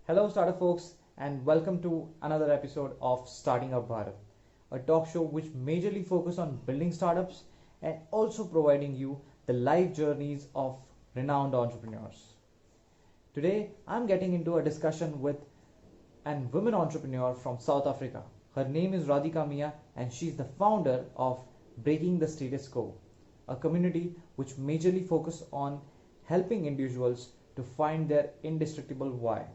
Hello, startup folks, and welcome to another episode of Starting Up Bharat, a talk show which majorly focuses on building startups and also providing you the life journeys of renowned entrepreneurs. Today, I'm getting into a discussion with an women entrepreneur from South Africa. Her name is Radhika Mia, and she's the founder of Breaking the Status Quo, a community which majorly focuses on helping individuals to find their indestructible why.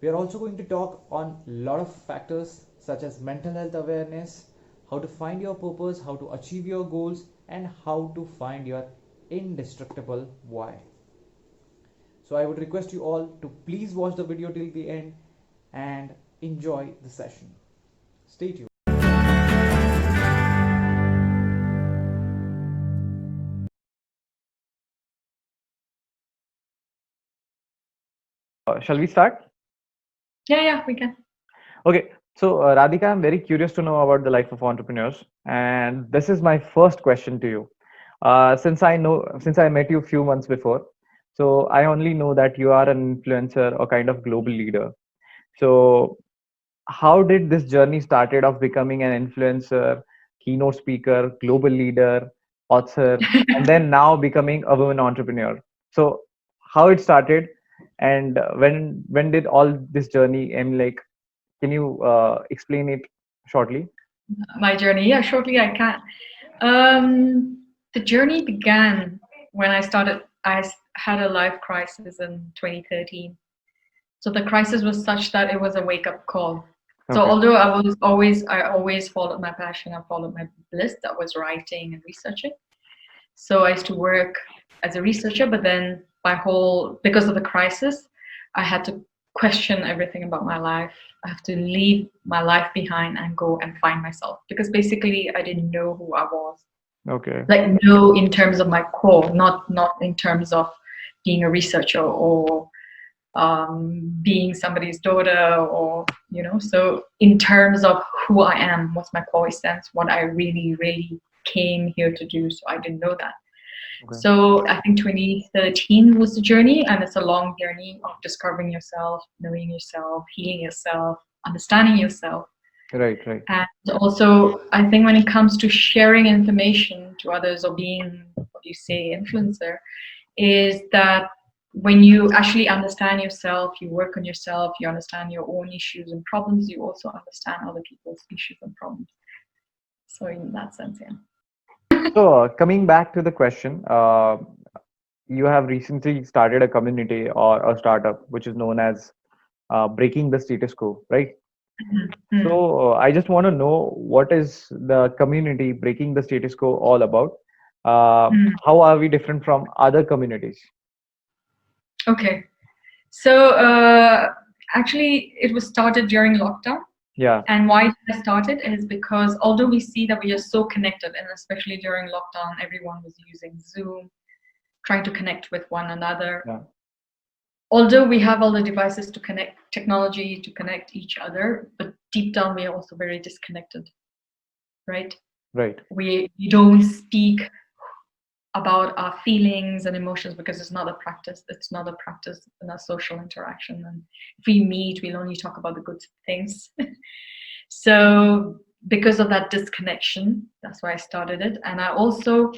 We are also going to talk on a lot of factors such as mental health awareness, how to find your purpose, how to achieve your goals, and how to find your indestructible why. So I would request you all to please watch the video till the end and enjoy the session. Stay tuned. Shall we start? Yeah, we can. Okay, so Radhika, I'm very curious to know about the life of entrepreneurs, and this is my first question to you. Since I met you a few months before, so I only know that you are an influencer or kind of global leader. So, how did this journey started of becoming an influencer, keynote speaker, global leader, author, and then now becoming a woman entrepreneur? So, how it started, and when did all this journey? Like, can you explain it shortly? My journey, yeah, shortly I can. The journey began when I started. Had a life crisis in 2013. So the crisis was such that it was a wake-up call. So Okay. although I always followed my passion, I followed my bliss, that was writing and researching. So I used to work as a researcher, but then because of the crisis, I had to question everything about my life. I have to leave my life behind and go and find myself because basically I didn't know who I was. Okay. Like know in terms of my core, not in terms of being a researcher or being somebody's daughter or so in terms of who I am, what's my core essence, what I really came here to do. So I didn't know that. Okay. So I think 2013 was the journey, and it's a long journey of discovering yourself, knowing yourself, healing yourself, understanding yourself. Right. Right. And also, I think when it comes to sharing information to others or being what you say influencer, is that when you actually understand yourself, you work on yourself, you understand your own issues and problems, you also understand other people's issues and problems. So in that sense, yeah. So, coming back to the question, you have recently started a community or a startup which is known as Breaking the Status Quo, right? Mm. So, I just want to know what is the community Breaking the Status Quo all about? Mm. How are we different from other communities? Okay. So actually, it was started during lockdown. Yeah. And why I started is because although we see that we are so connected, and especially during lockdown, everyone was using Zoom, trying to connect with one another. Yeah. Although we have all the devices to connect, technology to connect each other, but deep down we are also very disconnected, right? Right. We don't speak about our feelings and emotions because it's not a practice. It's not a practice in a social interaction. And if we meet, we'll only talk about the good things. So because of that disconnection, that's why I started it. And I also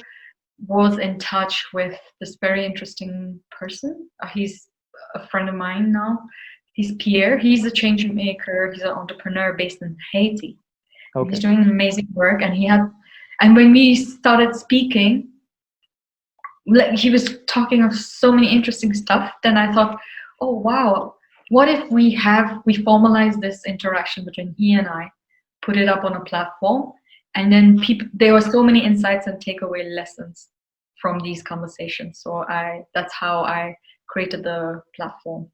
was in touch with this very interesting person. He's a friend of mine now. He's Pierre. He's a change maker. He's an entrepreneur based in Haiti. Okay. He's doing amazing work. And when we started speaking, like he was talking of so many interesting stuff, then I thought, oh wow, what if we formalize this interaction between he and I, put it up on a platform, and then there were so many insights and takeaway lessons from these conversations. So that's how I created the platform.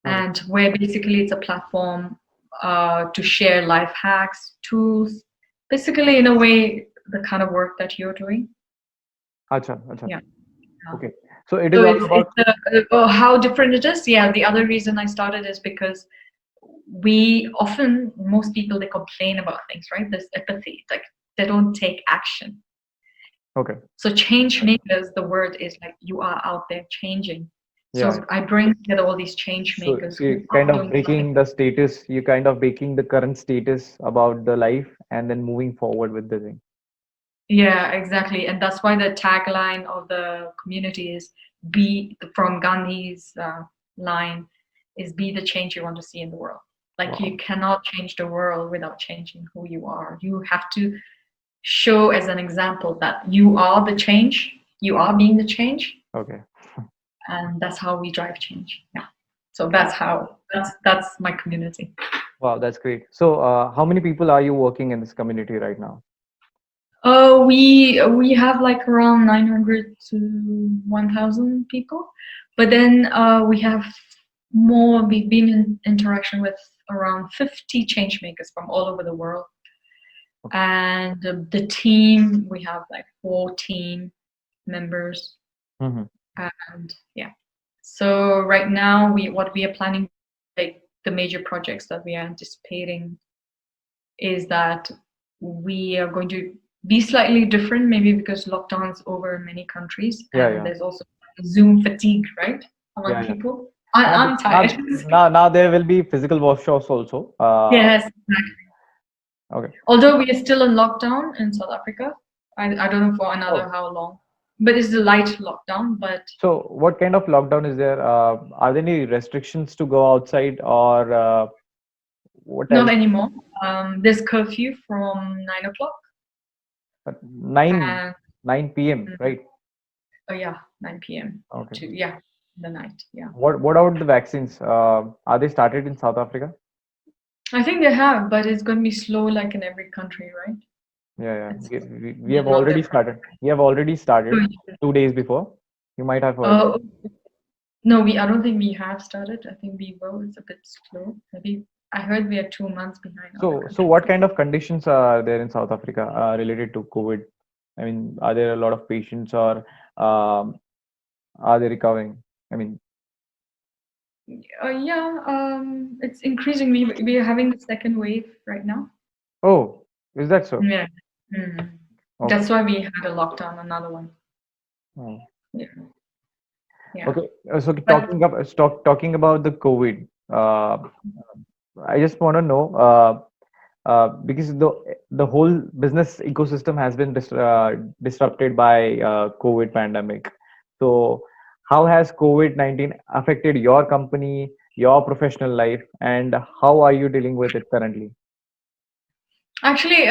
Okay. And where basically it's a platform to share life hacks, tools, basically in a way the kind of work that you're doing. Acha, acha. Yeah. Okay. So it is So all about. how different it is. Yeah, the other reason I started is because most people, they complain about things, right? There's apathy, like they don't take action. Okay. So change makers, the word is like you are out there changing. Yeah. So I bring together all these change So, makers so who you are kind of doing something. breaking the status, you kind of breaking the current status about the life and then moving forward with the thing. Yeah, exactly. And that's why the tagline of the community is be from Gandhi's line is be the change you want to see in the world. Like you Wow. cannot change the world without changing who you are. You have to show as an example that you are the change, you are being the change, Okay. and that's how we drive change. Yeah. So that's my community. Wow, that's great. So, how many people are you working in this community right now? We have like around 900 to 1,000 people, but then we have more. We've been in interaction with around 50 change makers from all over the world, and the team we have like 14 members, Hmm. and yeah. So right now, what we are planning, like the major projects that we are anticipating is that we are going to be slightly different, maybe because lockdown's over in many countries, Yeah, and yeah, there's also Zoom fatigue, right, among yeah, yeah. people. Now, I'm tired. now there will be physical workshops also. Yes, exactly. Okay. Although we are still in lockdown in South Africa, I don't know for another Oh, how long, but it's a light lockdown. But so what kind of lockdown is there? Are there any restrictions to go outside or what not else? anymore. There's curfew from 9 o'clock, 9 and 9 p.m., mm, right? oh yeah, 9 p.m. Okay. to yeah, the night. Yeah. What about the vaccines? Are they started in South Africa? I think they have, but it's going to be slow like in every country, right? Yeah, yeah. It's We have not already different. started. We have already Oh, started yeah. 2 days before. You might have heard. Oh, no, I don't think we have started. I think we will. It's a bit slow. Maybe I heard we are 2 months behind other So countries. what kind of conditions are there in South Africa related to COVID? I mean, are there a lot of patients or um, are they recovering? I mean, Yeah, it's increasing. We are having the second wave right now. oh, is that so? Yeah. Mm. Okay. That's why we had a lockdown, another one. Oh. Yeah. Yeah. Okay. So But talking about the COVID, I just want to know because the whole business ecosystem has been disrupted by COVID pandemic. So how has COVID-19 affected your company, your professional life, and how are you dealing with it currently? actually,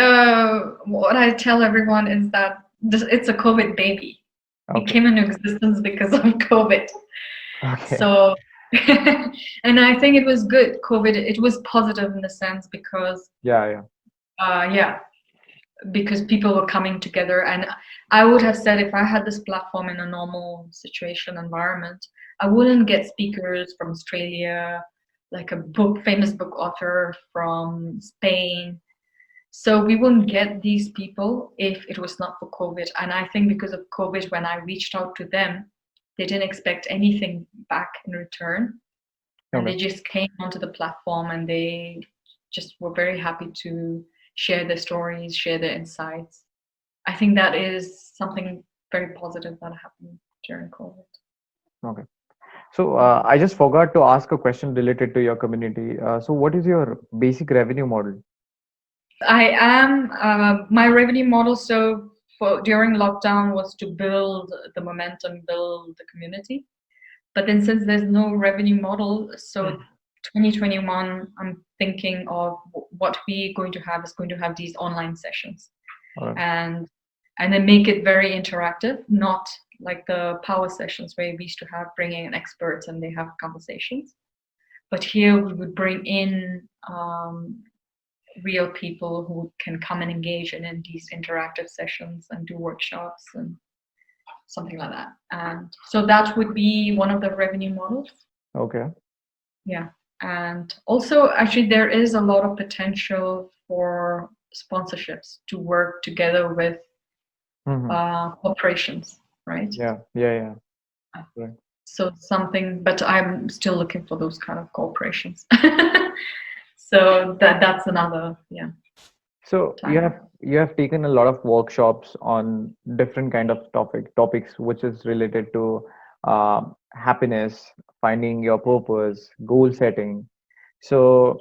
what I tell everyone is that it's a COVID baby. It Okay. came into existence because of COVID. Okay. So, and I think it was good. COVID, it was positive in the sense because, Yeah, yeah. yeah, because people were coming together. And I would have said if I had this platform in a normal situation environment, I wouldn't get speakers from Australia, like a famous book author from Spain. So we wouldn't get these people if it was not for COVID. And I think because of COVID, when I reached out to them, they didn't expect anything back in return. And Okay. they just came onto the platform and they just were very happy to share their stories, share their insights. I think that is something very positive that happened during COVID. Okay. So I just forgot to ask a question related to your community. So what is your basic revenue model? I am my revenue model. So for during lockdown was to build the momentum, build the community. But then since there's no revenue model, so 2021, I'm thinking of what we're going to have is going to have these online sessions Okay. and then make it very interactive, not like the power sessions where we used to have bringing in experts and they have conversations. But here we would bring in real people who can come and engage in these interactive sessions and do workshops and something like that. And so that would be one of the revenue models. Okay. Yeah. And also, actually, there is a lot of potential for sponsorships to work together with Mm-hmm. corporations, right? Yeah, yeah, yeah. Right. So something, but I'm still looking for those kind of corporations. So that's another, yeah, So time. you have taken a lot of workshops on different kind of topics which is related to happiness, finding your purpose, goal setting. So,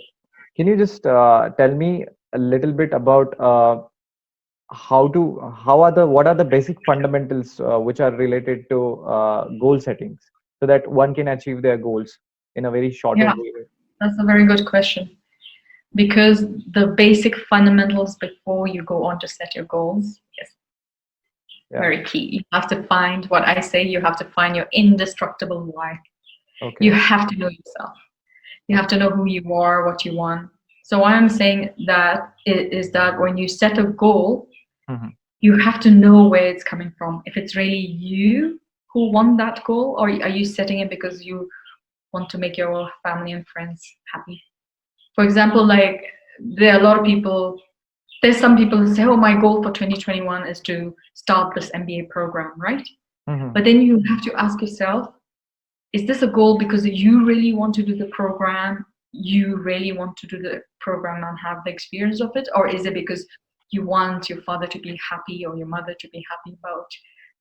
can you just tell me a little bit about how are the what are the basic fundamentals which are related to goal settings so that one can achieve their goals in a very shorter Yeah, way? that's a very good question. Because the basic fundamentals before you go on to set your goals is Yeah. very key. You have to find what I say, you have to find your indestructible why. You Okay. have to know yourself. You have Okay. to know who you are, what you want. So why I'm saying that is that when you set a goal, Hmm. you have to know where it's coming from. If it's really you who want that goal, or are you setting it because you want to make your family and friends happy? For example, like there are a lot of people, there's some people who say, oh, my goal for 2021 is to start this MBA program, right? Hmm. But then you have to ask yourself, is this a goal because you really want to do the program? You really want to do the program and have the experience of it? Or is it because you want your father to be happy or your mother to be happy about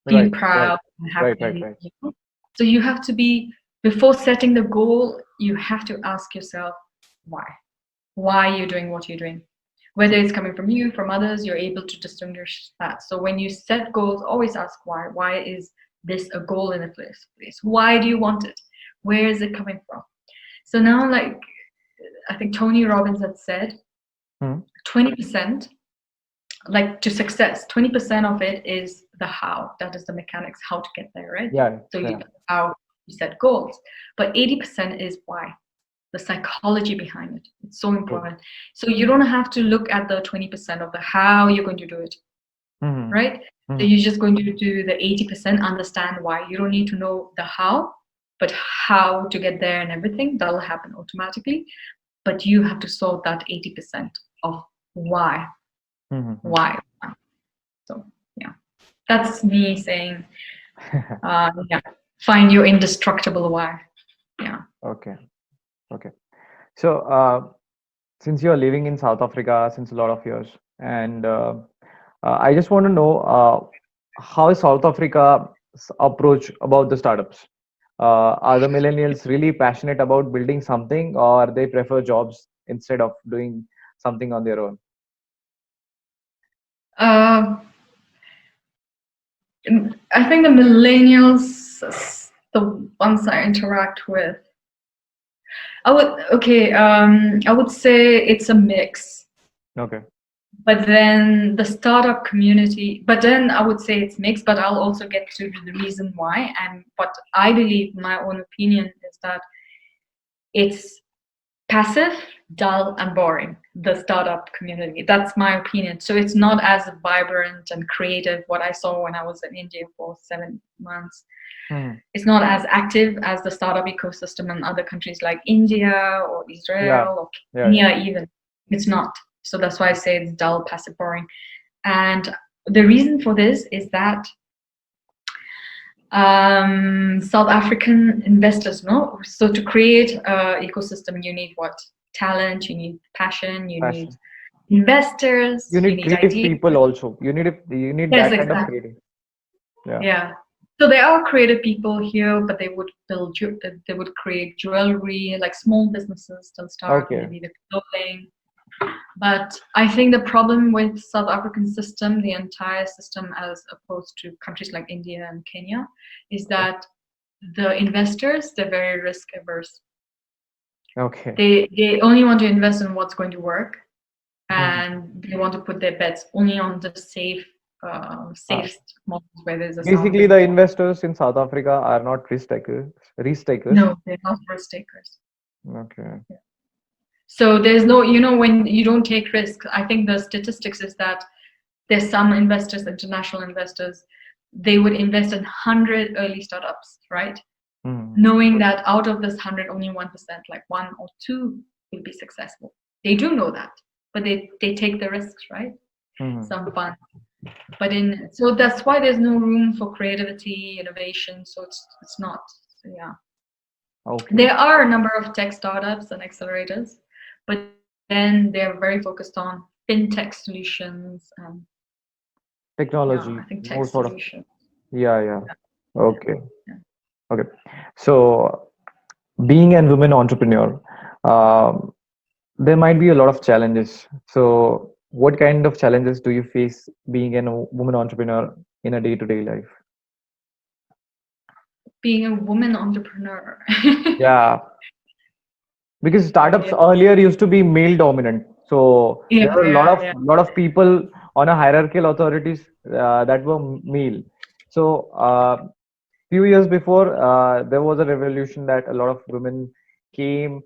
feeling Right. Right. proud and Right. Right. happy? Right. You know? So you have to be, before setting the goal, you have to ask yourself why. Why you're doing what you're doing. Whether True. it's coming from you, from others, you're able to distinguish that. So when you set goals, always ask why. Why is this a goal in the first place? Why do you want it? Where is it coming from? So now, like I think Tony Robbins had said, Hmm. 20%, like to success, 20% of it is the how. That is the mechanics, how to get there, right? Yeah. So you Yeah. how you set goals. But 80% is why, the psychology behind it. It's so True. important. So you don't have to look at the 20% of the how you're going to do it, Hmm. right? So Hmm. you're just going to do the 80%, understand why. You don't need to know the how, but how to get there and everything, that'll happen automatically. But you have to solve that 80% of why. Hmm. Why? So yeah, that's me saying, yeah, find your indestructible why. Yeah. Okay. Okay. So, since you're living in South Africa since a lot of years, and I just want to know how is South Africa's approach about the startups? Are the millennials really passionate about building something, or they prefer jobs instead of doing something on their own? Uh, I think the millennials, the ones I interact with, I would say it's a mix. Okay. But then the startup community, but then I would say it's mixed, but I'll also get to the reason why. And what I believe, my own opinion, is that it's passive, dull, and boring, the startup community. That's my opinion. So it's not as vibrant and creative, what I saw when I was in India for 7 months. Hmm. It's not as active as the startup ecosystem in other countries like India or Yeah. Israel or Yeah. Yeah. Kenya even. It's not. So that's why I say it's dull, passive, boring. And the reason for this is that South African investors know. So to create an ecosystem, you need what? Talent, you need passion, you need Passion. investors, You you need need creative ideas. people also. You need Yes, that kind of exactly. creative. Yeah. Yeah. So there are creative people here, but they would they would create jewelry, like small businesses. They'll start Okay. maybe the clothing. But I think the problem with South African system, the entire system, as opposed to countries like India and Kenya, is Okay. that the investors, they're very risk averse. Okay. They only want to invest in what's going to work, Mhm. and they want to put their bets only on the Uh, safest models where there's a sound Basically, the business model. investors in South Africa are not risk takers. Risk takers. No, they're not risk takers. Okay. So there's no, when you don't take risks, I think the statistics is that there's some investors, international investors, they would invest in 100 early startups, right? Mhm. Knowing that out of this 100, only 1%, like one or two, will be successful. They do know that, but they take the risks, right? Mhm. Some fun. So that's why there's no room for creativity, innovation. So it's not, yeah. Okay. There are a number of tech startups and accelerators, but then they're very focused on fintech solutions and yeah, Technology, I think tech more sort of. solutions. Yeah, yeah. Yeah, Okay. yeah. Okay. So, being a woman entrepreneur, um, there might be a lot of challenges. So, what kind of challenges do you face being a woman entrepreneur in a day-to-day life? Being a woman entrepreneur. Yeah, because startups Okay. earlier used to be male dominant, so Yeah, there were a lot yeah, of yeah. people on a hierarchical authorities that were male. So few years before, there was a revolution that a lot of women came.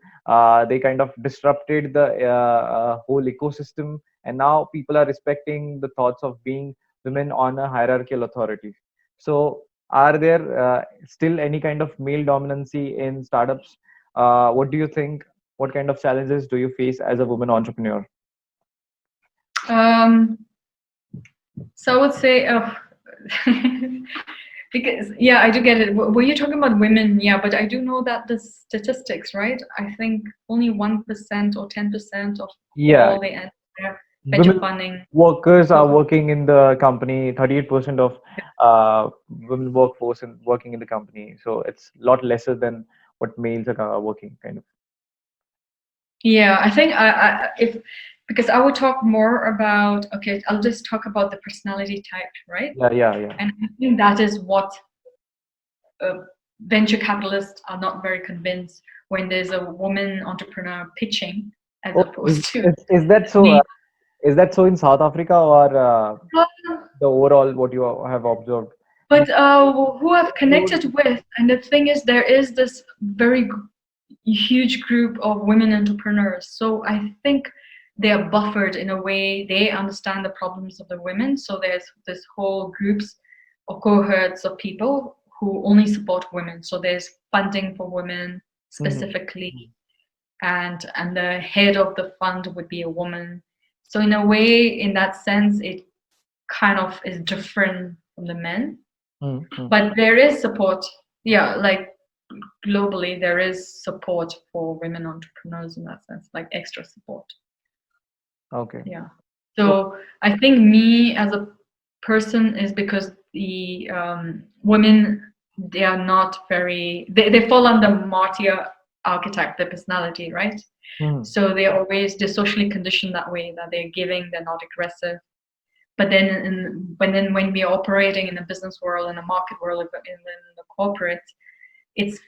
They kind of disrupted the whole ecosystem, and now people are respecting the thoughts of being women on a hierarchical authority. So are there still any kind of male dominancy in startups? What do you think? What kind of challenges do you face as a woman entrepreneur? Um, so I would say, because yeah, I do get it. Were you talking about women? Yeah, but I do know that the statistics, right? I think only 1% or 10% of Yeah, all the entire venture women funding. workers are So working in the company. 38% of women workforce and working in the company. So it's a lot lesser than what males are working, kind of. yeah, I think if because I would talk more about, okay, I'll just talk about the personality type, right? Yeah, yeah, yeah. And I think that is what uh, venture capitalists are not very convinced when there's a woman entrepreneur pitching as Oh, opposed to is that so? me. Is that so in South Africa, or But the overall what you have observed? who I've connected with, and the thing is, there is this very huge group of women entrepreneurs. So I think they are buffered in a way. They understand the problems of the women. So there's this whole groups or cohorts of people who only support women. So there's funding for women Mhm. specifically, and the head of the fund would be a woman. So in a way, in that sense, it kind of is different from the men. Mhm. But there is support. Yeah, like globally, there is support for women entrepreneurs in that sense, like extra support. Okay. Yeah. So, So I think me as a person is because the women, they are not very, they fall under martyr archetype, the personality, right? mhm. So they're socially conditioned that way, that they're giving, they're not aggressive. But then when we're operating in the business world, in the market world, in the corporate, it's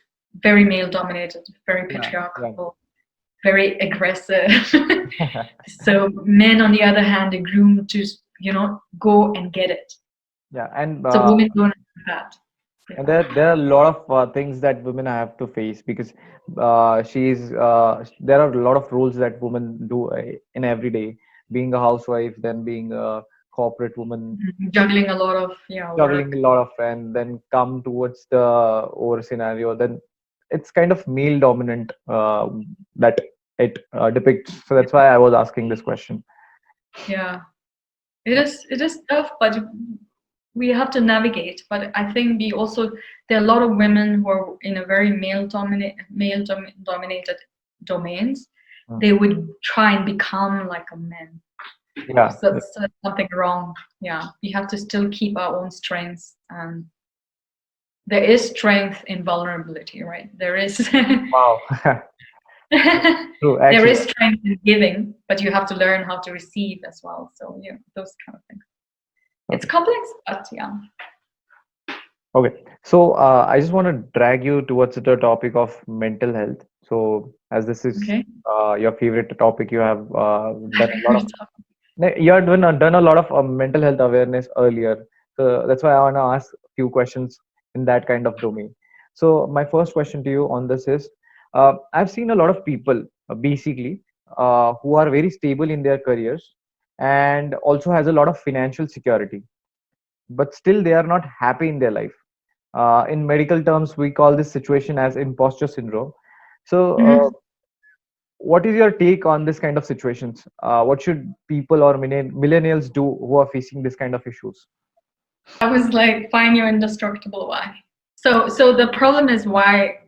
very male dominated, very Yeah, yeah. patriarchal, very aggressive. So men, on the other hand, are groomed to go and get it. Yeah, and So women don't have that. and Yeah. there are a lot of things that women have to face because there are a lot of roles that women do in every day, being a housewife, then being a corporate woman, Juggling a lot of juggling work. a lot of, and then come towards the over scenario, then it's kind of male dominant that it depicts. So that's why I was asking this question. Yeah, it is tough, but we have to navigate. But I think we also, there are a lot of women who are in a very dominated domains. Mm. They would try and become like a man. Yeah, So that's something wrong. Yeah, we have to still keep our own strengths, and there is strength in vulnerability, right? There is wow. True, there actually. is strength in giving, but you have to learn how to receive as well. So yeah, those kind of things. It's Okay. complex, but yeah. Okay, so I just want to drag you towards the topic of mental health. So, as this is Okay. your favorite topic, you have done a lot of you have done a lot of mental health awareness earlier. So that's why I want to ask a few questions in that kind of domain. So, my first question to you on this is, I've seen a lot of people basically who are very stable in their careers and also has a lot of financial security, but still they are not happy in their life. In medical terms, we call this situation as imposter syndrome. So, Mhm. what is your take on this kind of situations? What should people or millennials do who are facing this kind of issues? I was like, find your indestructible why. So the problem is why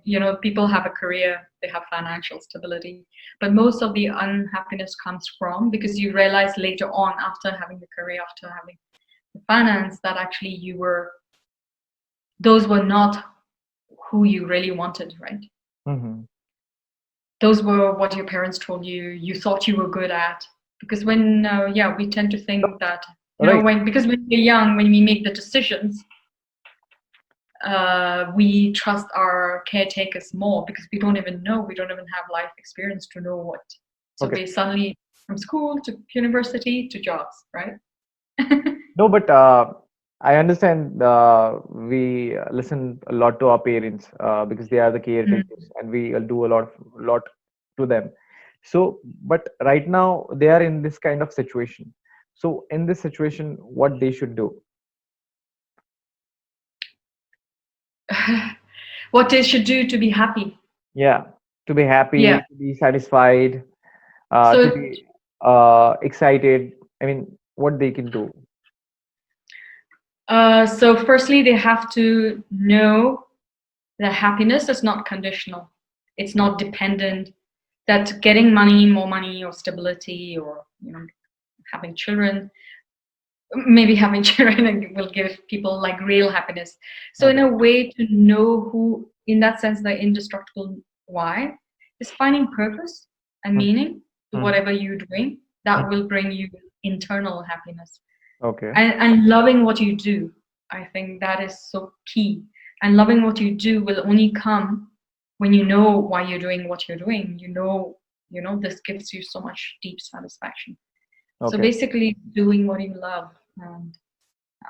people have a career, they have financial stability, but most of the unhappiness comes from because you realize later on, after having the career, after having the finance, that actually those were not who you really wanted, right? Mm-hmm. Those were what your parents told you, you thought you were good at. Because when, we tend to think that, Right. because when we're young, when we make the decisions, we trust our caretakers more because we don't even have life experience to know what. So Okay. we suddenly, from school to university to jobs, right? No, but I understand we listen a lot to our parents because they are the caretakers, and we do a lot to them. So, but right now they are in this kind of situation. So, in this situation, what they should do? What they should do to be happy. Yeah, to be happy, Yeah. to be satisfied, to So be excited. I mean, what they can do. so firstly, they have to know that happiness is not conditional. It's not dependent. That getting money, more money, or stability, or having children, maybe having children will give people like real happiness. So in Okay. a way, to know who, in that sense, the indestructible why is finding purpose and meaning to Mm-hmm. whatever you're doing. That will bring you internal happiness. Okay. And loving what you do, I think that is so key. And loving what you do will only come when you know why you're doing what you're doing. This gives you so much deep satisfaction. So Okay. basically doing what you love and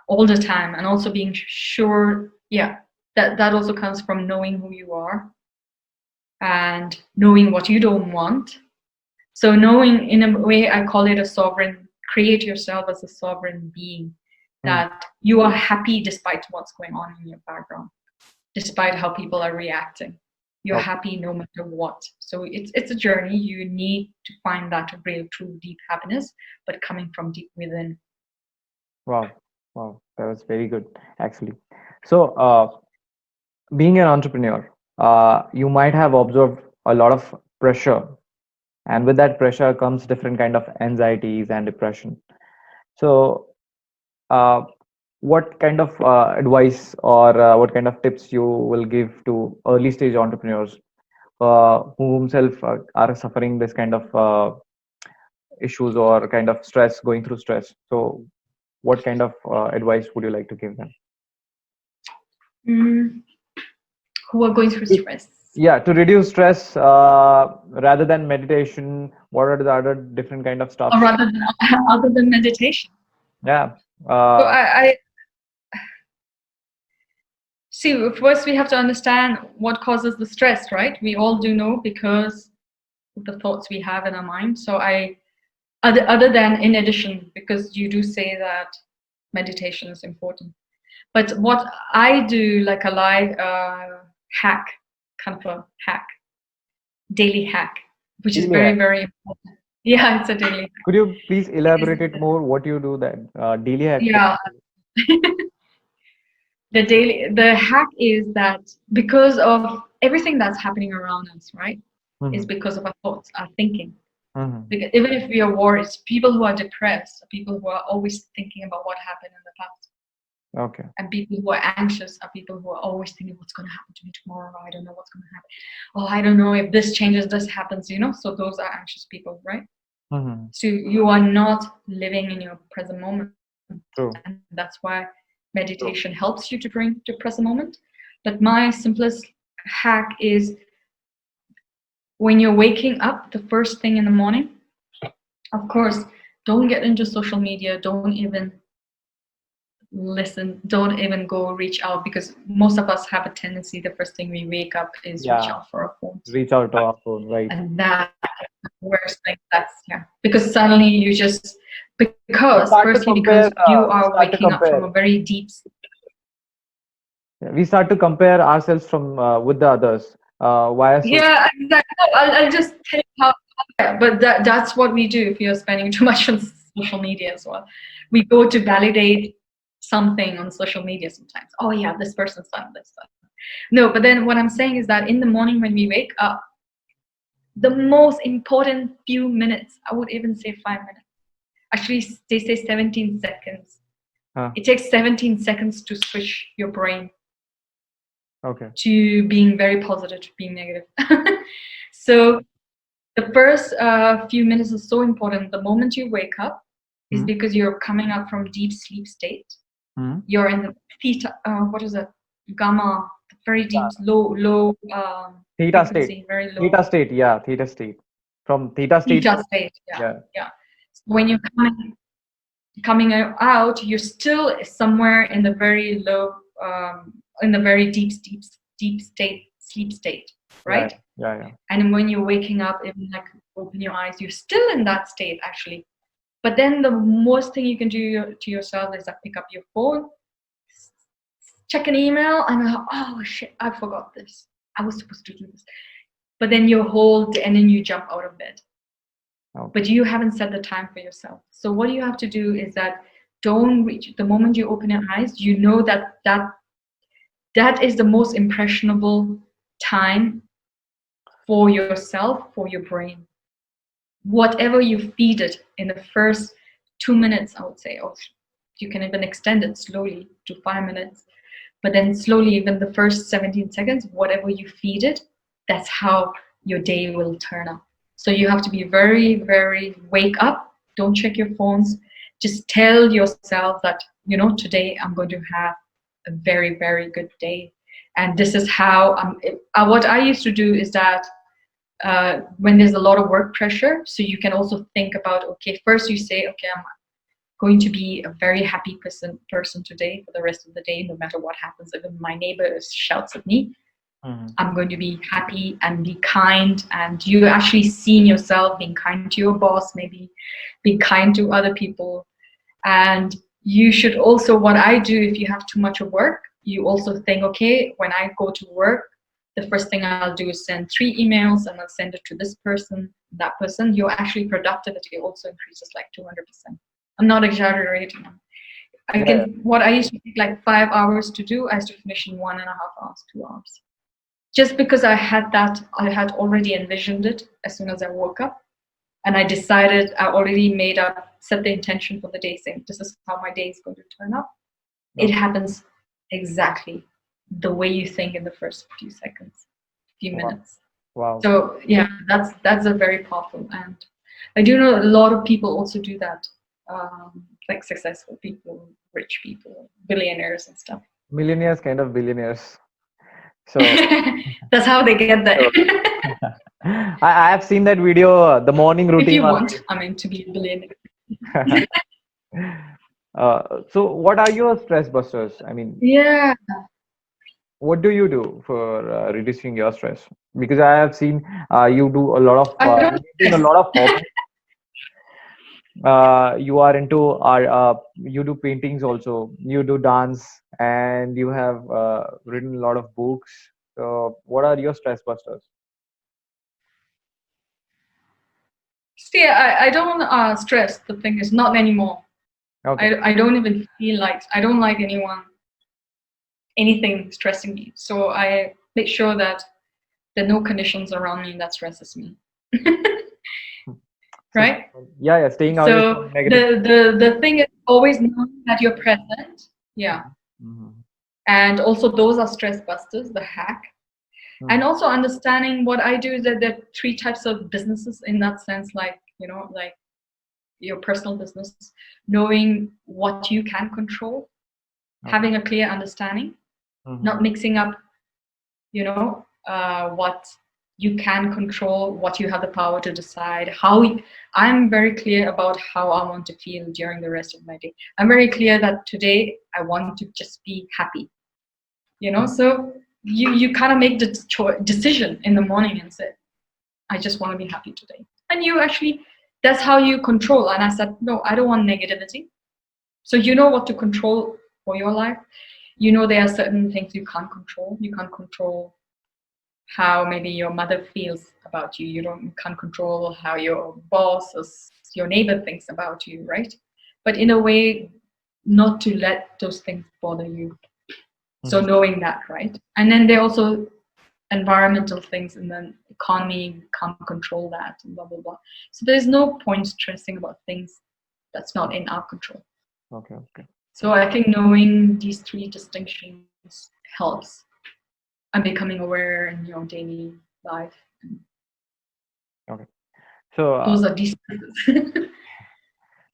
all the time, and also being sure, that also comes from knowing who you are and knowing what you don't want. So knowing, in a way, I call it create yourself as a sovereign being, that you are happy despite what's going on in your background, despite how people are reacting. You're Okay. happy no matter what. So it's a journey. You need to find that real, true, deep happiness, but coming from deep within. Wow. Wow. That was very good, actually. So, being an entrepreneur, you might have observed a lot of pressure, and with that pressure comes different kind of anxieties and depression. So, uh, what kind of advice or what kind of tips you will give to early stage entrepreneurs who themselves are suffering this kind of issues or kind of stress, going through stress? So, what kind of advice would you like to give them? Mm, who are going through stress. Yeah, to reduce stress rather than meditation, what are the other different kind of Or stuffs? rather than other than meditation. Yeah. So I see. First, we have to understand what causes the stress, right? We all do know because of the thoughts we have in our mind. So other than, in addition, because you do say that meditation is important. But what I do, like a live hack, kind of a hack, daily hack, which is Daily very, hack. very important. Yeah, it's a daily hack. Could you please elaborate it more? What you do that daily hack? Yeah. The hack is that because of everything that's happening around us, right, is Mm-hmm. because of our thoughts, our thinking. Mm-hmm. Because even if we are worried, people who are depressed, people who are always thinking about what happened in the past, Okay. and people who are anxious are people who are always thinking, what's going to happen to me tomorrow? I don't know what's going to happen. Oh, I don't know if this changes, this happens, So those are anxious people, right? Mm-hmm. So you are not living in your present moment. True. And that's why meditation helps you to bring to present moment. But my simplest hack is, when you're waking up the first thing in the morning, of course, don't get into social media, don't even listen, don't even go reach out, because most of us have a tendency, the first thing we wake up is reach Yeah. out for our phones. Reach out to our phone, right? And that worst thing, because suddenly you just, We start to firstly, compare. because you We are start to waking up from compare. a very deep. Yeah, we start to compare ourselves from with the others via social. Yeah, exactly. No, I'll just tell you how. Yeah, but that's what we do if you're spending too much on social media as well. We go to validate something on social media sometimes. Oh yeah, this person's done this stuff. No, but then what I'm saying is that in the morning when we wake up, the most important few minutes, I would even say 5 minutes. Actually, they say 17 seconds. Huh. It takes 17 seconds to switch your brain. Okay. to being very positive to being negative. So the first few minutes is so important. The moment you wake up is because you're coming up from deep sleep state. You're in the theta, what is it? Gamma, very deep, low Theta frequency, state. very low. Theta state, yeah, theta state. From theta state. Theta state, yeah. So when you're coming out, you're still somewhere in the very low, in the very deep state, sleep state, right? Yeah. And when you're waking up, even like open your eyes, you're still in that state actually. But then the most thing you can do to yourself is that pick up your phone, check an email, and oh shit, I forgot this. I was supposed to do this. But then you hold and then you jump out of bed. Okay. But you haven't set the time for yourself. So what you have to do is that don't reach the moment you open your eyes, you know that is the most impressionable time for yourself, for your brain. Whatever you feed it in the first 2 minutes, I would say, or you can even extend it slowly to 5 minutes, but then slowly, even the first 17 seconds, whatever you feed it, that's how your day will turn out. So you have to be very, very wake up. Don't check your phones. Just tell yourself that, today I'm going to have a very, very good day. And this is how what I used to do is that when there's a lot of work pressure, so you can also think about, okay, first you say, okay, I'm going to be a very happy person today for the rest of the day, no matter what happens. Even my neighbor shouts at me, I'm going to be happy and be kind. And you actually seeing yourself being kind to your boss, maybe be kind to other people. And you should also, what I do, if you have too much of work, you also think, okay, when I go to work, the first thing I'll do is send 3 emails and I'll send it to this person, that person. Your actually productivity also increases like 200%. I'm not exaggerating. What I used to take like 5 hours to do, I used to finish in 1.5 hours, 2 hours. Just because I had already envisioned it as soon as I woke up. And I decided, I already set the intention for the day, saying, this is how my day is going to turn out. It happens exactly the way you think in the first few seconds, few minutes. Wow. So yeah, that's a very powerful. And I do know a lot of people also do that, like successful people, rich people, billionaires and stuff. Millionaires, kind of billionaires. So that's how they get there. I have seen that video, the morning routine. If you want, to be a billionaire. So what are your stress busters? Yeah. What do you do for reducing your stress? Because I have seen you do a lot of you are into art, you do paintings also, you do dance, and you have written a lot of books. So what are your stress busters? See, I don't stress. The thing is, not anymore. Okay. I don't even feel like, I don't like anything stressing me. So I make sure that there are no conditions around me that stresses me. Right? Yeah, staying out. So the thing is always knowing that you're present. Yeah. And also those are stress busters, the hack. And also understanding what I do is that there are 3 types of businesses in that sense, like, like your personal business, knowing what you can control, having a clear understanding, not mixing up, what you can control, what you have the power to decide, I'm very clear about how I want to feel during the rest of my day. I'm very clear that today I want to just be happy, so you kind of make the decision in the morning and say, I just want to be happy today. And you actually, that's how you control. And I said, no, I don't want negativity. So you know what to control for your life. There are certain things you can't control. You can't control how maybe your mother feels about you. You can't control how your boss or your neighbor thinks about you, right? But in a way, not to let those things bother you. So knowing that, right? And then there are also environmental things, and then economy, can't control that, and blah, blah, blah. So there's no point stressing about things that's not in our control. Okay. So I think knowing these 3 distinctions helps. and becoming aware in your daily life. Okay. So, Those are these.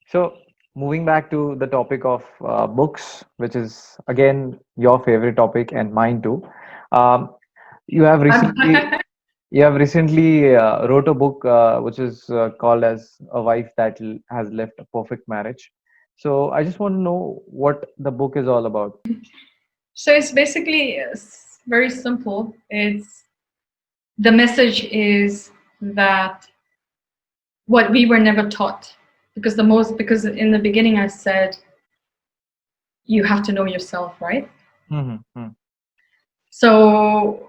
so moving back to the topic of books, which is again your favorite topic and mine too. Um, you have recently wrote a book which is called as A Wife That Has Left a Perfect Marriage. So I just want to know what the book is all about. So it's basically very simple. It's the message is that what we were never taught, because in the beginning I said you have to know yourself, right? Mm-hmm. So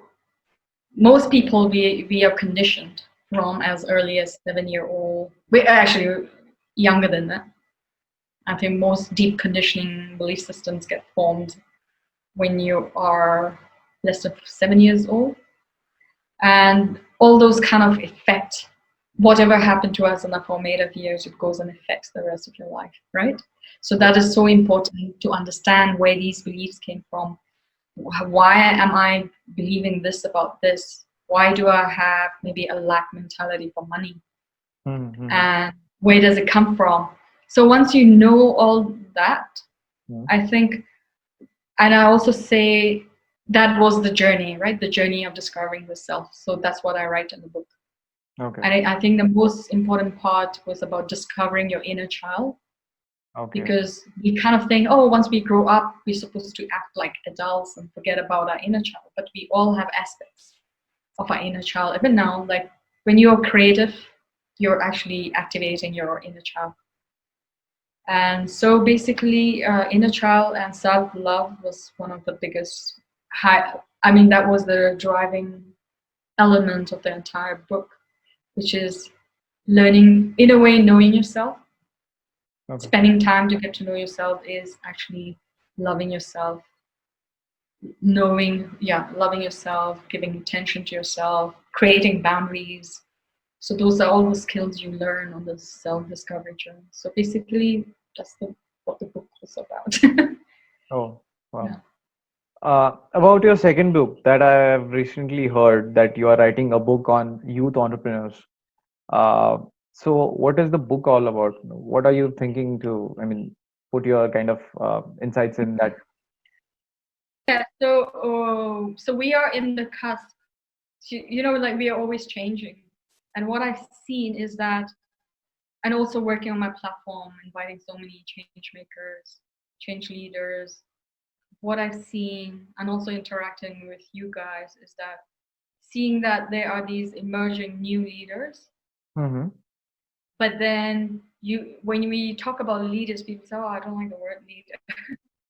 most people we are conditioned from as early as 7-year-old. We're actually younger than that. I think most deep conditioning belief systems get formed when you are less than 7 years old. And all those kind of affect whatever happened to us in the formative years, it goes and affects the rest of your life, right? So that is so important to understand where these beliefs came from. Why am I believing this about this? Why do I have maybe a lack mentality for money? Mm-hmm. And where does it come from? So once you know all that, Mm-hmm. I think, and I also say that was the journey, right? The journey of discovering the self. So that's what I write in the book. Okay. And I think the most important part was about discovering your inner child. Okay. Because we kind of think, oh, once we grow up, we're supposed to act like adults and forget about our inner child. But we all have aspects of our inner child. Even now, like when you're creative, you're actually activating your inner child. And so basically, inner child and self-love was one of the biggest that was the driving element of the entire book, which is learning, in a way, knowing yourself. Okay. Spending time to get to know yourself is actually loving yourself, loving yourself, giving attention to yourself, creating boundaries. So those are all the skills you learn on the self-discovery journey. So basically, that's what the book was about. Oh, wow. Yeah. About your second book that I have recently heard that you are writing a book on youth entrepreneurs. So what is the book all about? What are you thinking to, put your kind of insights in that? Yeah. So we are in the cusp. Like we are always changing. And what I've seen is that, and also working on my platform, inviting so many change makers, change leaders, what I've seen, and also interacting with you guys, is that seeing that there are these emerging new leaders, Mm-hmm. but then when we talk about leaders, people say, oh, I don't like the word leader,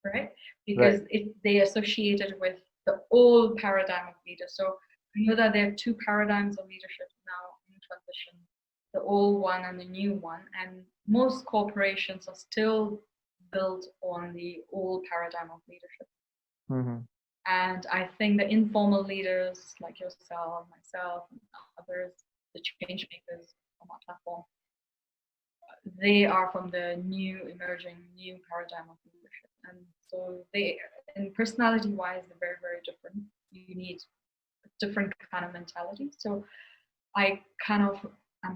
right? Because they associate it with the old paradigm of leaders. So we know that there are two paradigms of leadership now in transition, the old one and the new one. And most corporations are still built on the old paradigm of leadership. Mm-hmm. And I think the informal leaders like yourself, myself, and others, the change makers on our platform, they are from the emerging new paradigm of leadership. And so and personality wise, they're very, very different. You need a different kind of mentality. So I'm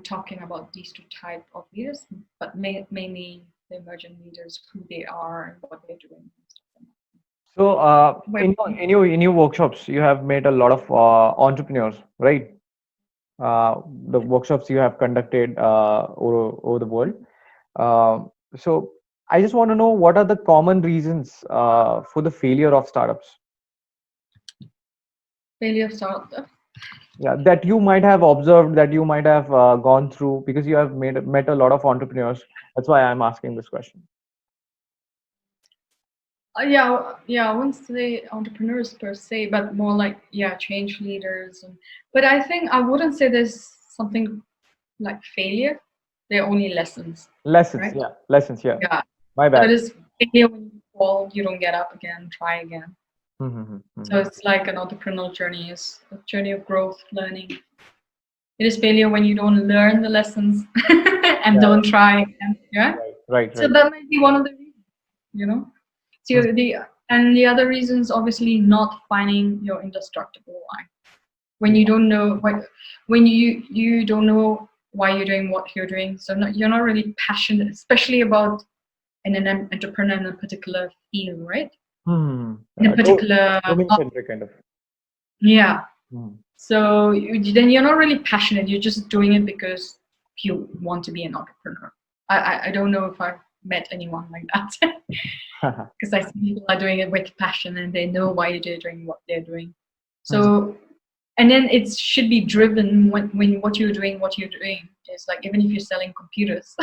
talking about these two types of leaders, but mainly the emerging leaders, who they are and what they're doing. So in your workshops, you have met a lot of entrepreneurs, right? The workshops you have conducted over the world. So I just want to know what are the common reasons for the failure of startups? Failure of startup. Yeah, that you might have observed, that you might have gone through, because you have met a lot of entrepreneurs. That's why I'm asking this question. I wouldn't say entrepreneurs per se, but more like change leaders. But I think I wouldn't say there's something like failure. They're only lessons. Lessons, right? yeah, lessons, yeah. Yeah. My So bad. it is failure when you fall, you don't get up again, try again. Mm-hmm. So it's like an entrepreneurial journey, is a journey of growth, learning. It is failure when you don't learn the lessons and don't try again. Yeah. Right. So that might be one of the reasons, So And the other reason is obviously not finding your indestructible why. When you don't know when you don't know why you're doing what you're doing, so you're not really passionate, especially about an entrepreneur in a particular field, right? In a particular domain-centric kind of. yeah. Hmm. So then you're not really passionate. You're just doing it because you want to be an entrepreneur. I don't know if I've met anyone like that because I see people are doing it with passion and they know why they're doing what they're doing. So, and then it should be driven when what you're doing is like, even if you're selling computers,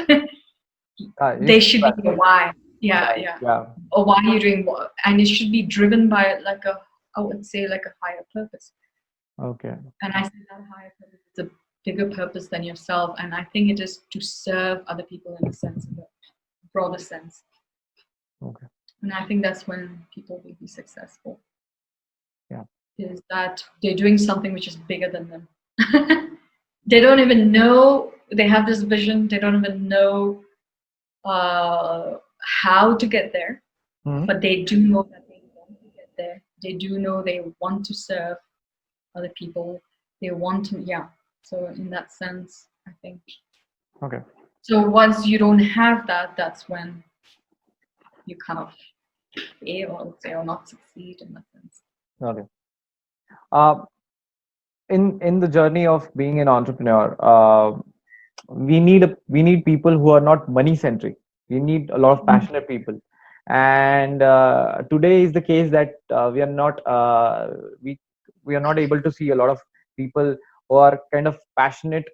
they should be a why. Yeah. Or why you're doing what, and it should be driven by like I would say like a higher purpose. Okay. And I say that higher purpose is a bigger purpose than yourself, and I think it is to serve other people in a sense, in a broader sense. Okay. And I think that's when people will be successful. Yeah. Is that they're doing something which is bigger than them. They don't even know they have this vision. They don't even know how to get there, but they do know that they want to get there. They do know they want to serve other people. They want to, so in that sense, I think. Okay. So once you don't have that, that's when you kind of fail, I would say, or not succeed in that sense. Okay. In the journey of being an entrepreneur, we need people who are not money centric. We need a lot of passionate people, and today is the case that we are not able to see a lot of people who are kind of passionate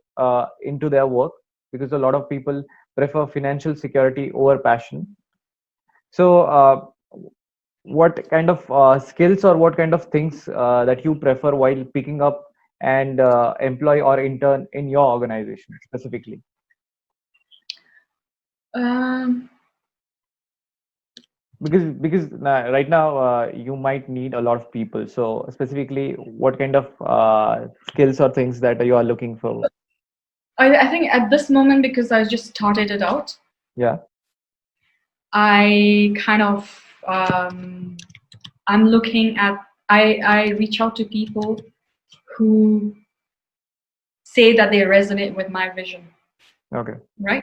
into their work, because a lot of people prefer financial security over passion. So what kind of skills or what kind of things that you prefer while picking up and employ or intern in your organization specifically? Because right now you might need a lot of people. So specifically, what kind of skills or things that you are looking for? I think at this moment, because I just started it out, I kind of I'm looking at I reach out to people who say that they resonate with my vision. Okay. Right.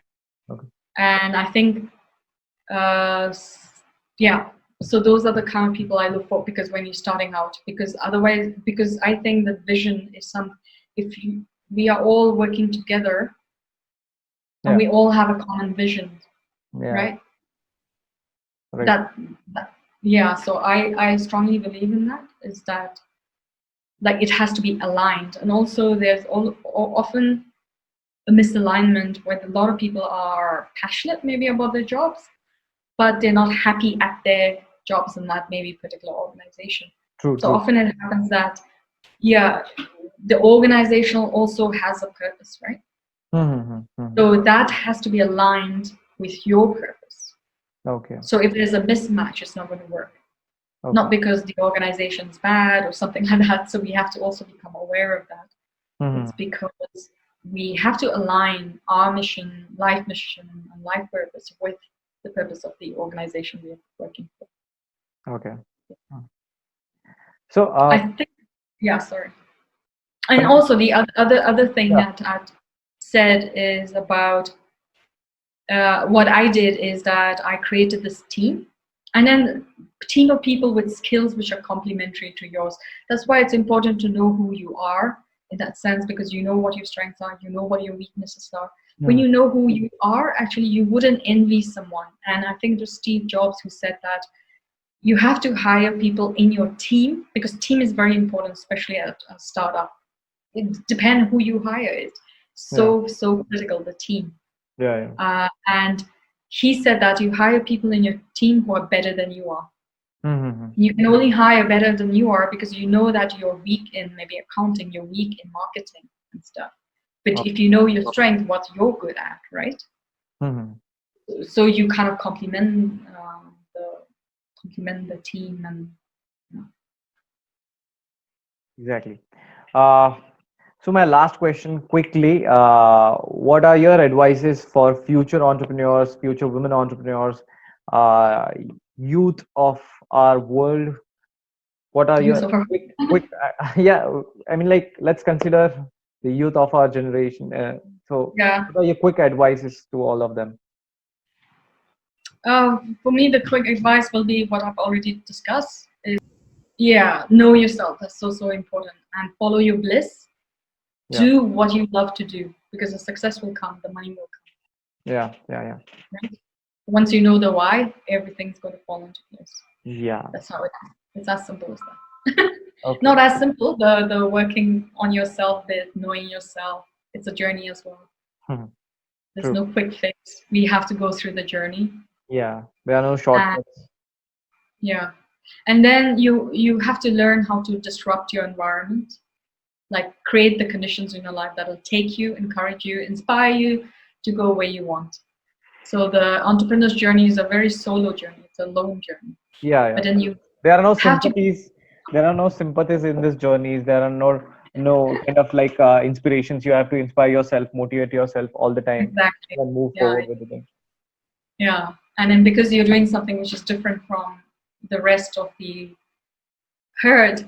Okay. And I think so those are the kind of people I look for, because when you're starting out, because I think the vision is we are all working together and we all have a common vision, right? So I strongly believe in that, is that like it has to be aligned. And also there's often a misalignment where a lot of people are passionate maybe about their jobs, but they're not happy at their jobs in that maybe particular organization. True. Often it happens that, the organizational also has a purpose, right? So that has to be aligned with your purpose. Okay. So if there's a mismatch, it's not going to work. Okay. Not because the organization's bad or something like that. So we have to also become aware of that. It's because we have to align our mission, and life purpose with the purpose of the organization we're working for. Okay. So I think, sorry. And also the other thing that I said is about what I did is that I created this team, and then a team of people with skills which are complementary to yours. That's why it's important to know who you are in that sense, because you know what your strengths are, you know what your weaknesses are. When you know who you are, actually you wouldn't envy someone. And I think it was Steve Jobs who said that you have to hire people in your team, because team is very important, especially at a startup. It depends who you hire. It's so critical, the team. And he said that you hire people in your team who are better than you are. You can only hire better than you are because you know that you're weak in maybe accounting, you're weak in marketing and stuff. But if you know your strength, what you're good at, right? So you kind of complement the team and Exactly. So my last question quickly, what are your advices for future entrepreneurs, future women entrepreneurs? youth of our world, what are Use your of our quick yeah, I mean, like, let's consider the youth of our generation. So yeah. what are your quick advices to all of them? For me, the quick advice will be what I've already discussed. Yeah, know yourself. That's so important, and follow your bliss. Yeah, Do what you love to do, because the success will come, the money will yeah, yeah, yeah, come. Right? Once you know the why, everything's going to fall into place. yeah. That's how it is. It's as simple as that. Okay. Not as simple. The working on yourself bit, knowing yourself, it's a journey as well. Mhm. There's True. no quick fix. We have to go through the journey. Yeah, there are no And shortcuts. yeah. And then you have to learn how to disrupt your environment, like create the conditions in your life that'll take you, encourage you, inspire you to go where you want. So the entrepreneur's journey is a very solo journey. It's a lone journey. Yeah, But yeah. then you There are no have to sympathies. There are no sympathies in this journeys. There are no kind of like inspirations. You have to inspire yourself, motivate yourself all the time, exactly. and move Yeah, forward with the thing. yeah. And then because you're doing something which is different from the rest of the herd,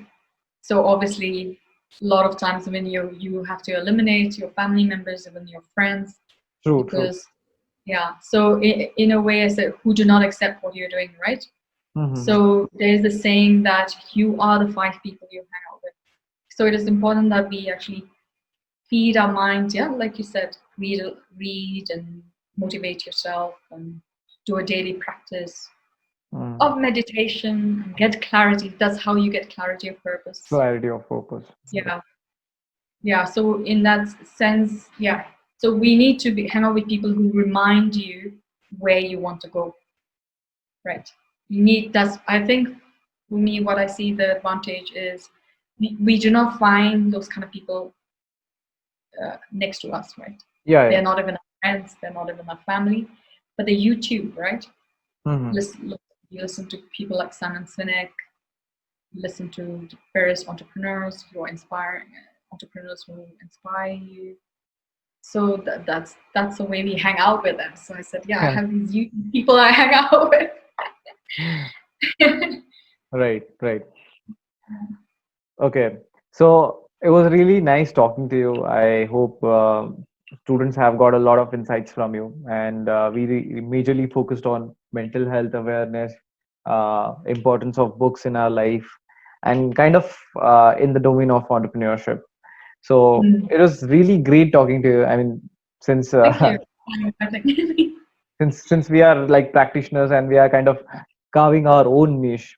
so obviously a lot of times when you have to eliminate your family members, even your friends, True, true. because yeah. So in a way, I said who do not accept what you're doing, right? Mm-hmm. So there's the saying that you are the five people you hang out with. So it is important that we actually feed our minds, yeah, like you said, read and motivate yourself and do a daily practice Mm. of meditation and get clarity. That's how you get clarity of purpose. Clarity of focus. Yeah. Yeah. So in that sense, yeah. So we need to hang out with people who remind you where you want to go. Right. You need that's I think for me what I see the advantage is we do not find those kind of people next to us, right? Yeah, They're yeah. not even our friends, they're not even our family, but they YouTube, right? Mm-hmm. You listen to people like Simon Sinek, listen to various entrepreneurs who are inspiring, entrepreneurs who inspire you. So that's the way we hang out with them. So I said, yeah, I have these YouTube people I hang out with. Right, right. Okay. So it was really nice talking to you. I hope students have got a lot of insights from you. And we majorly focused on mental health awareness, importance of books in our life, and kind of in the domain of entrepreneurship. So Mm, it was really great talking to you. I mean, since thank you. since we are like practitioners and we are kind of carving our own niche,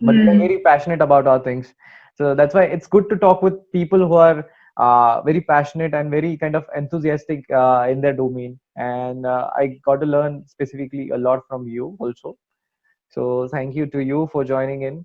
but we are Mm, very passionate about our things. So that's why it's good to talk with people who are very passionate and very kind of enthusiastic in their domain. And I got to learn specifically a lot from you also. So thank you to you for joining in.